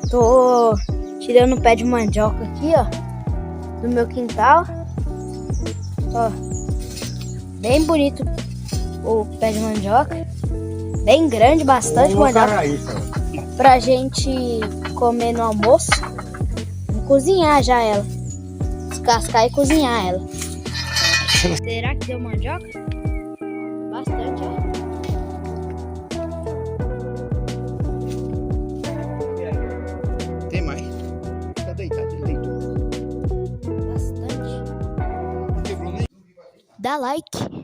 Tô tirando o pé de mandioca aqui, ó, do meu quintal. Ó, bem bonito o pé de mandioca. Bem grande, bastante mandioca pra gente comer no almoço. Vamos cozinhar já ela. Descascar e cozinhar ela. Será que deu mandioca? Bastante, ó. Tem mais? Tá deitado, ele deitou. Bastante. Não quebrou nem. Dá like.